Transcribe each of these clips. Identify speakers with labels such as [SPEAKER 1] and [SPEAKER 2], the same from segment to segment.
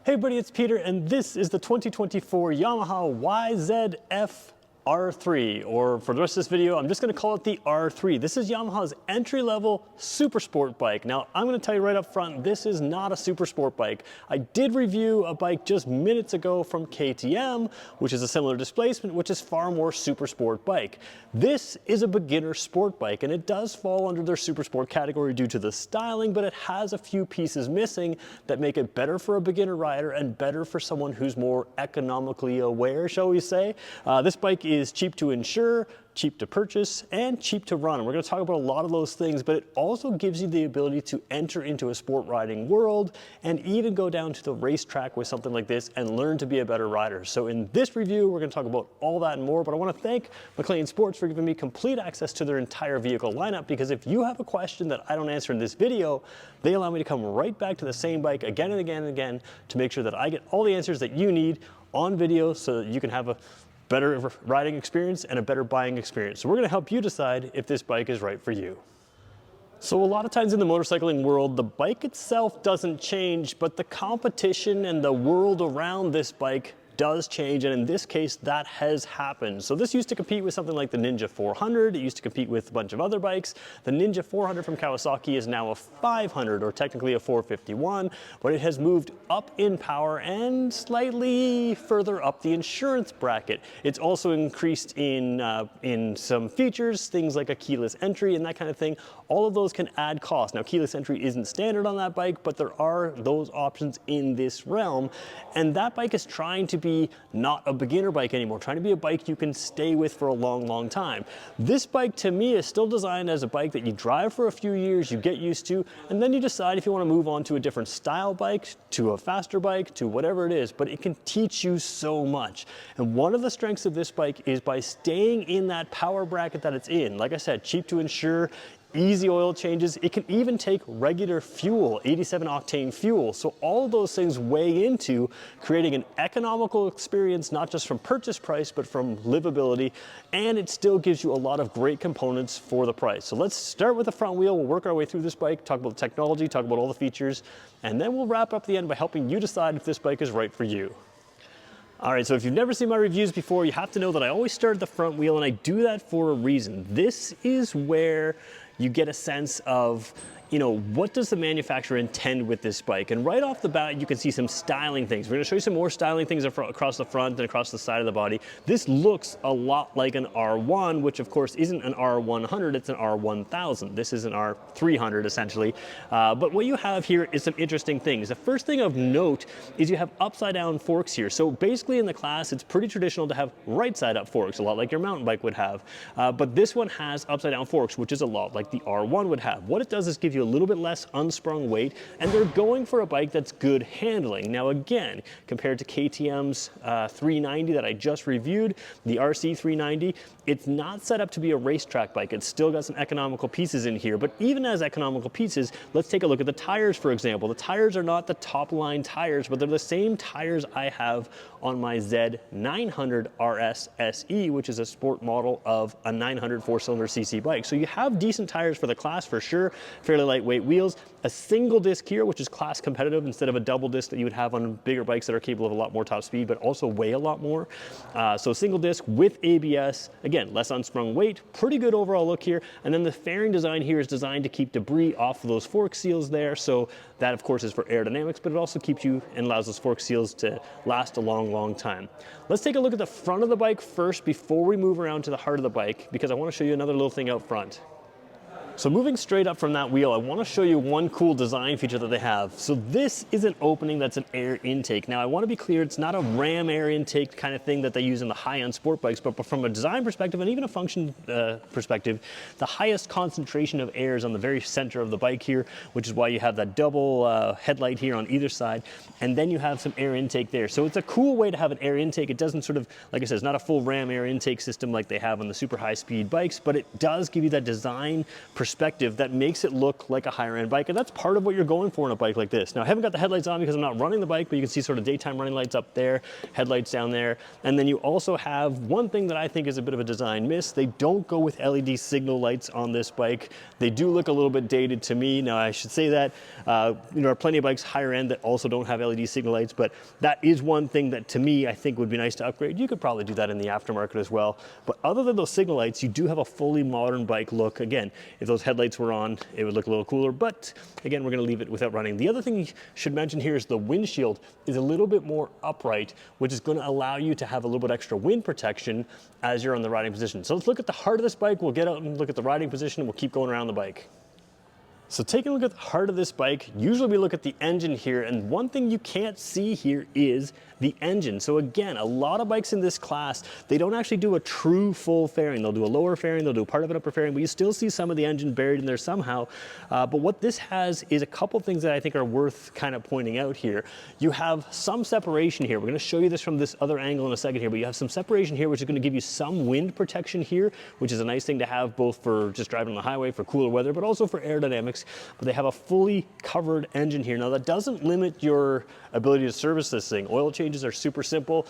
[SPEAKER 1] Hey buddy, it's Peter, and this is the 2024 Yamaha YZF R3, or for the rest of this video, I'm just going to call it the R3. This is Yamaha's entry-level super sport bike. Now, I'm going to tell you right up front, this is not a super sport bike. I did review a bike just minutes ago from KTM, which is a similar displacement, which is far more super sport bike. This is a beginner sport bike, and it does fall under their super sport category due to the styling, but it has a few pieces missing that make it better for a beginner rider and better for someone who's more economically aware, shall we say. This bike is cheap to insure, cheap to purchase, and cheap to run. And we're going to talk about a lot of those things, but it also gives you the ability to enter into a sport riding world and even go down to the racetrack with something like this and learn to be a better rider. So in this review, we're going to talk about all that and more, but I want to thank McLean Sports for giving me complete access to their entire vehicle lineup, because if you have a question that I don't answer in this video, they allow me to come right back to the same bike again and again and again to make sure that I get all the answers that you need on video so that you can have a better riding experience and a better buying experience. So we're gonna help you decide if this bike is right for you. So a lot of times in the motorcycling world, the bike itself doesn't change, but the competition and the world around this bike does change, and in this case that has happened. So this used to compete with something like the Ninja 400. It used to compete with a bunch of other bikes. The Ninja 400 from Kawasaki is now a 500, or technically a 451, but it has moved up in power and slightly further up the insurance bracket. It's also increased in some features, things like a keyless entry and that kind of thing. All of those can add cost. Now, keyless entry isn't standard on that bike, but there are those options in this realm, and that bike is trying to be not a beginner bike anymore, trying to be a bike you can stay with for a long, long time. This bike to me is still designed as a bike that you drive for a few years, you get used to, and then you decide if you want to move on to a different style bike, to a faster bike, to whatever it is, but it can teach you so much. And one of the strengths of this bike is by staying in that power bracket that it's in. Like I said, cheap to insure, easy oil changes. It can even take regular fuel, 87 octane fuel. So all of those things weigh into creating an economical experience, not just from purchase price, but from livability. And it still gives you a lot of great components for the price. So let's start with the front wheel. We'll work our way through this bike, talk about the technology, talk about all the features, and then we'll wrap up the end by helping you decide if this bike is right for you. All right, so if you've never seen my reviews before, you have to know that I always start at the front wheel, and I do that for a reason. This is where you get a sense of, you know, what does the manufacturer intend with this bike? And right off the bat, you can see some styling things. We're gonna show you some more styling things across the front and across the side of the body. This looks a lot like an R1, which of course isn't an R100, it's an R1000. This is an R300 essentially. But what you have here is some interesting things. The first thing of note is you have upside down forks here. So basically in the class, it's pretty traditional to have right side up forks, a lot like your mountain bike would have. But this one has upside down forks, which is a lot like the R1 would have. What it does is give you a little bit less unsprung weight, and they're going for a bike that's good handling. Now again, compared to KTM's 390 that I just reviewed, the RC 390, it's not set up to be a racetrack bike. It's still got some economical pieces in here, but even as economical pieces, let's take a look at the tires, for example. The tires are not the top line tires, but they're the same tires I have on my Z900 RS SE, which is a sport model of a 900 4-cylinder cc bike. So you have decent tires for the class for sure, fairly lightweight wheels, a single disc here, which is class competitive instead of a double disc that you would have on bigger bikes that are capable of a lot more top speed, but also weigh a lot more. So single disc with ABS, again, less unsprung weight, pretty good overall look here. And then the fairing design here is designed to keep debris off of those fork seals there. So that of course is for aerodynamics, but it also keeps you and allows those fork seals to last a long, long time. Let's take a look at the front of the bike first before we move around to the heart of the bike, because I want to show you another little thing out front. So moving straight up from that wheel, I want to show you one cool design feature that they have. So this is an opening that's an air intake. Now I want to be clear, it's not a ram air intake kind of thing that they use in the high-end sport bikes, but from a design perspective and even a function perspective, the highest concentration of air is on the very center of the bike here, which is why you have that double headlight here on either side, and then you have some air intake there. So it's a cool way to have an air intake. It doesn't sort of, like I said, it's not a full ram air intake system like they have on the super high speed bikes, but it does give you that design perspective perspective that makes it look like a higher end bike, and that's part of what you're going for in a bike like this. Now I haven't got the headlights on because I'm not running the bike, but you can see sort of daytime running lights up there, headlights down there, and then you also have one thing that I think is a bit of a design miss. They don't go with LED signal lights on this bike. They do look a little bit dated to me. Now I should say that there are plenty of bikes higher end that also don't have LED signal lights, but that is one thing that to me I think would be nice to upgrade. You could probably do that in the aftermarket as well, but other than those signal lights, you do have a fully modern bike look. Again, if those headlights were on, it would look a little cooler, but again, we're going to leave it without running. The other thing you should mention here is the windshield is a little bit more upright, which is going to allow you to have a little bit extra wind protection as you're on the riding position. So let's look at the heart of this bike. We'll get out and look at the riding position, and we'll keep going around the bike. So taking a look at the heart of this bike, usually we look at the engine here, and one thing you can't see here is the engine. So again, a lot of bikes in this class, they don't actually do a true full fairing. They'll do a lower fairing, they'll do a part of an upper fairing, but you still see some of the engine buried in there somehow. But what this has is a couple things that I think are worth kind of pointing out here. You have some separation here. We're going to show you this from this other angle in a second here, but you have some separation here, which is going to give you some wind protection here, which is a nice thing to have both for just driving on the highway for cooler weather, but also for aerodynamics. But they have a fully covered engine here. Now that doesn't limit your ability to service this thing. Oil changes are super simple.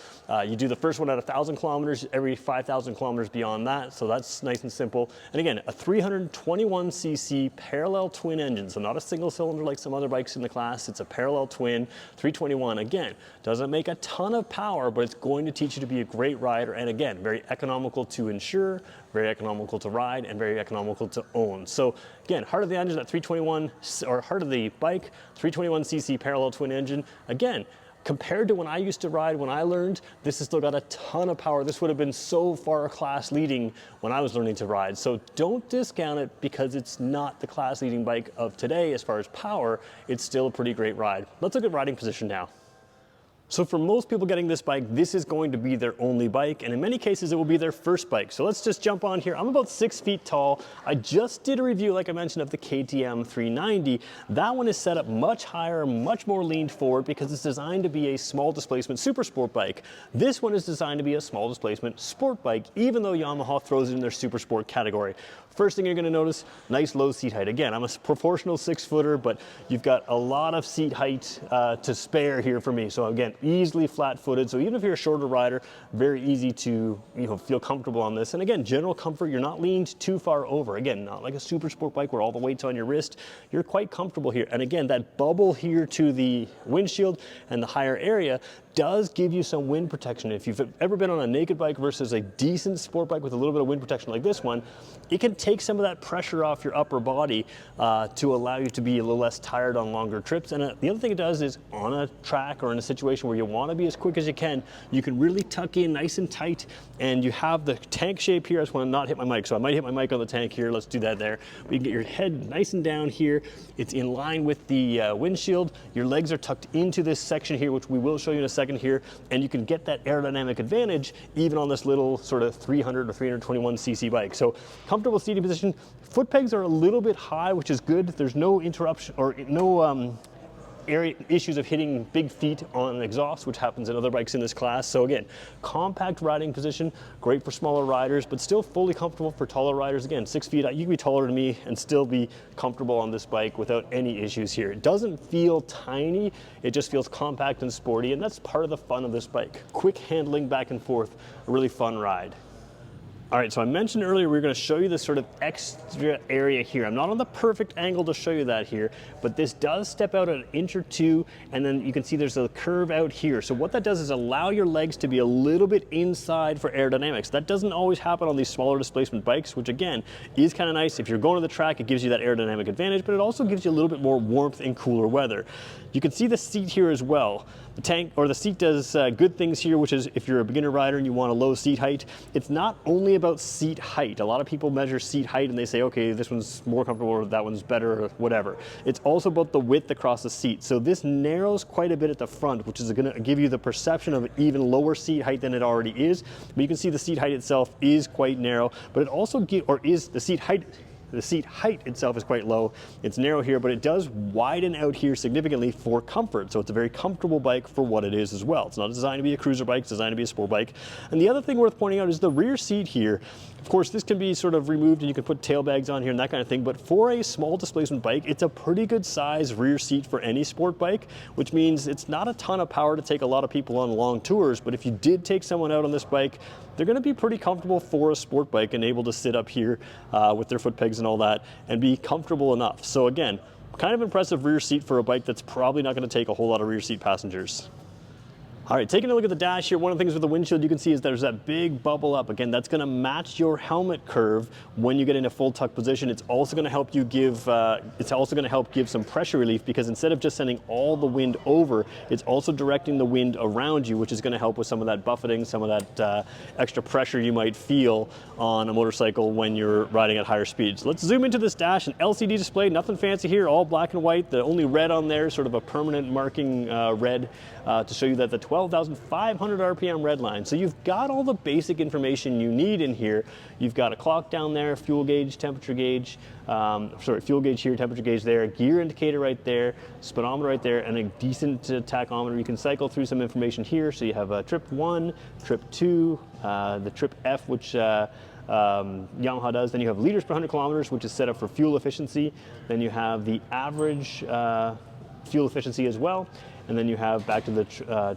[SPEAKER 1] You do the first one at 1,000 kilometers, every 5,000 kilometers beyond that. So that's nice and simple. And again, a 321cc parallel twin engine. So not a single cylinder like some other bikes in the class. It's a parallel twin, 321. Again, doesn't make a ton of power, but it's going to teach you to be a great rider. And again, very economical to insure, very economical to ride, and very economical to own. So again, heart of the engine at 321, or heart of the bike, 321cc parallel twin engine. Again, compared to when I used to ride, when I learned, this has still got a ton of power. This would have been so far class leading when I was learning to ride. So don't discount it because it's not the class leading bike of today as far as power. It's still a pretty great ride. Let's look at riding position now. So for most people getting this bike, this is going to be their only bike, and in many cases it will be their first bike. So let's just jump on here. I'm about 6 feet tall. I just did a review, like I mentioned, of the KTM 390. That one is set up much higher, much more leaned forward because it's designed to be a small displacement super sport bike. This one is designed to be a small displacement sport bike, even though Yamaha throws it in their super sport category. First thing you're going to notice, nice low seat height. Again, I'm a proportional 6-footer, but you've got a lot of seat height to spare here for me. So again, easily flat-footed. So even if you're a shorter rider, very easy to feel comfortable on this. And again, general comfort, you're not leaned too far over. Again, not like a super sport bike where all the weight's on your wrist. You're quite comfortable here. And again, that bubble here to the windshield and the higher area does give you some wind protection. If you've ever been on a naked bike versus a decent sport bike with a little bit of wind protection like this one, it can take some of that pressure off your upper body to allow you to be a little less tired on longer trips. And the other thing it does is on a track or in a situation where you want to be as quick as you can really tuck in nice and tight, and you have the tank shape here. I just want to not hit my mic, so I might hit my mic on the tank here. Let's do that there. But you can get your head nice and down here. It's in line with the windshield. Your legs are tucked into this section here, which we will show you in a second here, and you can get that aerodynamic advantage even on this little sort of 300 or 321cc bike. So comfortable seating position. Foot pegs are a little bit high, which is good. There's no interruption or no issues of hitting big feet on an exhaust, which happens in other bikes in this class. So again, compact riding position, great for smaller riders, but still fully comfortable for taller riders. Again, 6 feet, you can be taller than me and still be comfortable on this bike without any issues here. It doesn't feel tiny, it just feels compact and sporty, and that's part of the fun of this bike. Quick handling back and forth, a really fun ride. All right, so I mentioned earlier we were going to show you this sort of extra area here. I'm not on the perfect angle to show you that here, but this does step out an inch or two, and then you can see there's a curve out here. So what that does is allow your legs to be a little bit inside for aerodynamics. That doesn't always happen on these smaller displacement bikes, which again is kind of nice. If you're going to the track, it gives you that aerodynamic advantage, but it also gives you a little bit more warmth in cooler weather. You can see the seat here as well. The tank or the seat does good things here, which is if you're a beginner rider and you want a low seat height, it's not only about seat height. A lot of people measure seat height and they say, okay, this one's more comfortable or that one's better or whatever. It's also about the width across the seat. So this narrows quite a bit at the front, which is going to give you the perception of even lower seat height than it already is. But you can see the seat height itself is quite narrow, but it also the seat height The seat height itself is quite low. It's narrow here, but it does widen out here significantly for comfort. So it's a very comfortable bike for what it is as well. It's not designed to be a cruiser bike, it's designed to be a sport bike. And the other thing worth pointing out is the rear seat here. Of course, this can be sort of removed and you can put tail bags on here and that kind of thing, but for a small displacement bike, it's a pretty good size rear seat for any sport bike, which means it's not a ton of power to take a lot of people on long tours, but if you did take someone out on this bike, they're gonna be pretty comfortable for a sport bike and able to sit up here with their foot pegs and all that and be comfortable enough. So again, kind of impressive rear seat for a bike that's probably not gonna take a whole lot of rear seat passengers. All right, taking a look at the dash here, one of the things with the windshield you can see is there's that big bubble up. Again, that's gonna match your helmet curve when you get into full tuck position. It's also gonna help you give, some pressure relief, because instead of just sending all the wind over, it's also directing the wind around you, which is gonna help with some of that buffeting, some of that extra pressure you might feel on a motorcycle when you're riding at higher speeds. Let's zoom into this dash, an LCD display, nothing fancy here, all black and white. The only red on there is sort of a permanent marking red to show you that the 12,500 RPM red line. So you've got all the basic information you need in here. You've got a clock down there, fuel gauge, temperature gauge, fuel gauge here, temperature gauge there, gear indicator right there, speedometer right there, and a decent tachometer. You can cycle through some information here. So you have a trip 1, trip 2, the trip F, which Yamaha does. Then you have liters per 100 kilometers, which is set up for fuel efficiency. Then you have the average fuel efficiency as well. And then you have back to the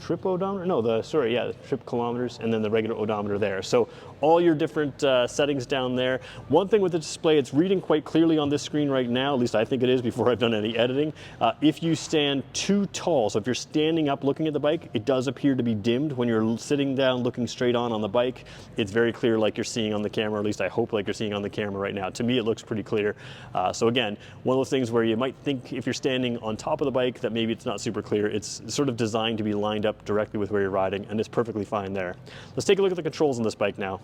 [SPEAKER 1] trip odometer? No, the trip kilometers, and then the regular odometer there. So all your different settings down there. One thing with the display, it's reading quite clearly on this screen right now, at least I think it is before I've done any editing. If you stand too tall, so if you're standing up looking at the bike, it does appear to be dimmed. When you're sitting down looking straight on the bike, it's very clear like you're seeing on the camera, or at least I hope like you're seeing on the camera right now. To me, it looks pretty clear. So again, one of those things where you might think if you're standing on top of the bike that maybe it's not super clear. It's sort of designed to be lined up directly with where you're riding, and it's perfectly fine there. Let's take a look at the controls on this bike now.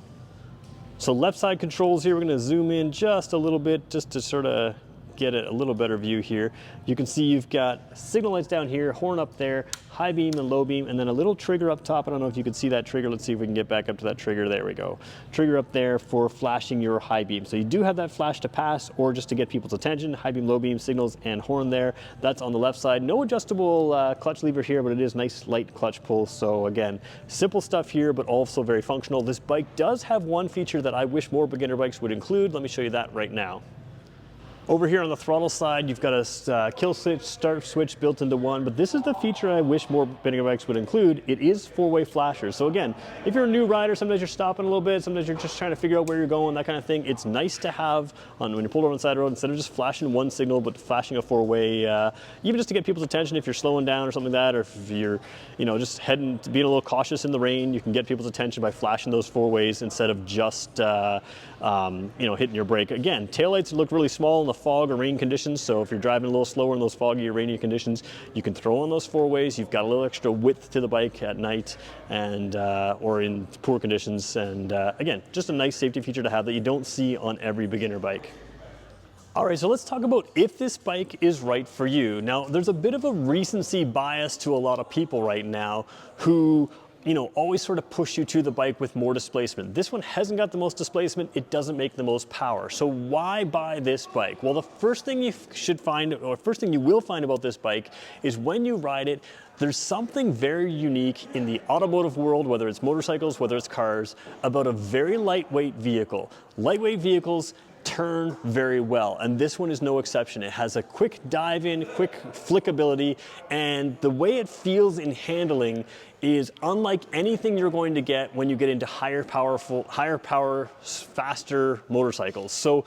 [SPEAKER 1] So left side controls here, we're gonna zoom in just a little bit just to sort of get a little better view here. You can see you've got signal lights down here, horn up there, high beam and low beam, and then a little trigger up top. I don't know if you can see that trigger. Let's see if we can get back up to that trigger. There we go. Trigger up there for flashing your high beam. So you do have that flash to pass or just to get people's attention. High beam, low beam signals and horn there. That's on the left side. No adjustable clutch lever here, but it is nice light clutch pull. So again, simple stuff here, but also very functional. This bike does have one feature that I wish more beginner bikes would include. Let me show you that right now. Over here on the throttle side, you've got a kill switch, start switch built into one, but this is the feature I wish more beginner bikes would include. It is four-way flashers. So again, if you're a new rider, sometimes you're stopping a little bit, sometimes you're just trying to figure out where you're going, that kind of thing. It's nice to have when you pull over on the side of the road, instead of just flashing one signal, but flashing a four-way, even just to get people's attention if you're slowing down or something like that, or if you're, just being a little cautious in the rain, you can get people's attention by flashing those four ways instead of just, hitting your brake. Again, taillights look really small in the fog or rain conditions, so if you're driving a little slower in those foggy or rainy conditions, you can throw on those four ways. You've got a little extra width to the bike at night and or in poor conditions, and again, just a nice safety feature to have that you don't see on every beginner bike. All right, so let's talk about if this bike is right for you. Now, there's a bit of a recency bias to a lot of people right now who always sort of push you to the bike with more displacement. This one hasn't got the most displacement, it doesn't make the most power. So why buy this bike? Well, the first thing you first thing you will find about this bike is when you ride it, there's something very unique in the automotive world, whether it's motorcycles, whether it's cars, about a very lightweight vehicle. Lightweight vehicles turn very well, and this one is no exception. It has a quick dive in, quick flickability, and the way it feels in handling is unlike anything you're going to get when you get into higher power, faster motorcycles. So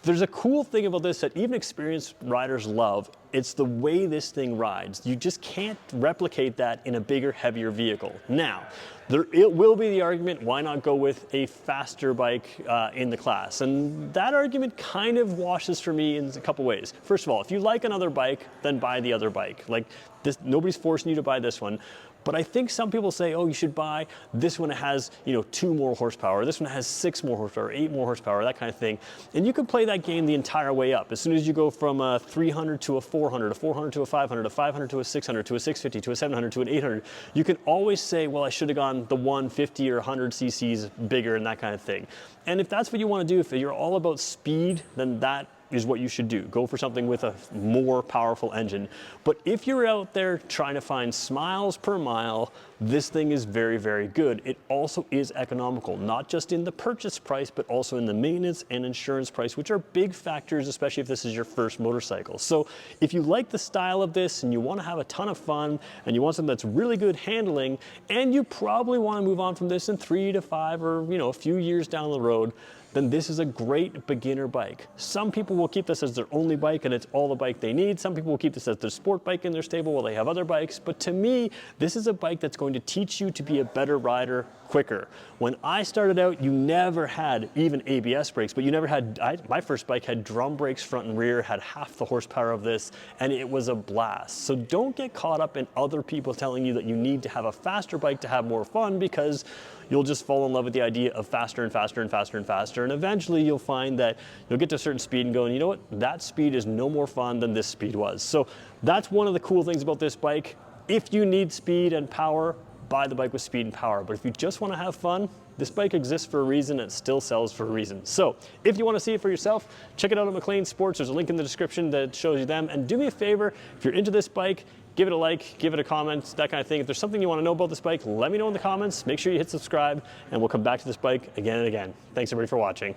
[SPEAKER 1] there's a cool thing about this that even experienced riders love. It's the way this thing rides. You just can't replicate that in a bigger, heavier vehicle. Now, it will be the argument, why not go with a faster bike in the class? And that argument kind of washes for me in a couple ways. First of all, if you like another bike, then buy the other bike. Like this, nobody's forcing you to buy this one. But I think some people say, oh, you should buy this one that has, 2 more horsepower, this one has 6 more horsepower, 8 more horsepower, that kind of thing. And you can play that game the entire way up. As soon as you go from a 300 to a 400, 400, a 400 to a 500, a 500 to a 600, to a 650, to a 700, to an 800. You can always say, well, I should have gone the 150 or 100 cc's bigger and that kind of thing. And if that's what you want to do, if you're all about speed, then that is what you should do. Go for something with a more powerful engine. But if you're out there trying to find smiles per mile, this thing is very, very good. It also is economical, not just in the purchase price, but also in the maintenance and insurance price, which are big factors, especially if this is your first motorcycle. So if you like the style of this and you want to have a ton of fun and you want something that's really good handling, and you probably want to move on from this in 3 to 5 or a few years down the road, then this is a great beginner bike. Some people will keep this as their only bike and it's all the bike they need. Some people will keep this as their sport bike in their stable while they have other bikes. But to me, this is a bike that's going to teach you to be a better rider quicker. When I started out, you never had even ABS brakes, but you never had, my first bike had drum brakes front and rear, had half the horsepower of this, and it was a blast. So don't get caught up in other people telling you that you need to have a faster bike to have more fun, because you'll just fall in love with the idea of faster and faster and faster and faster. And eventually you'll find that you'll get to a certain speed and go, you know what, that speed is no more fun than this speed was. So that's one of the cool things about this bike. If you need speed and power, buy the bike with speed and power. But if you just want to have fun, this bike exists for a reason and it still sells for a reason. So if you want to see it for yourself, check it out at McLean Sports. There's a link in the description that shows you them. And do me a favor, if you're into this bike, give it a like, give it a comment, that kind of thing. If there's something you want to know about this bike, let me know in the comments. Make sure you hit subscribe, and we'll come back to this bike again and again. Thanks everybody for watching.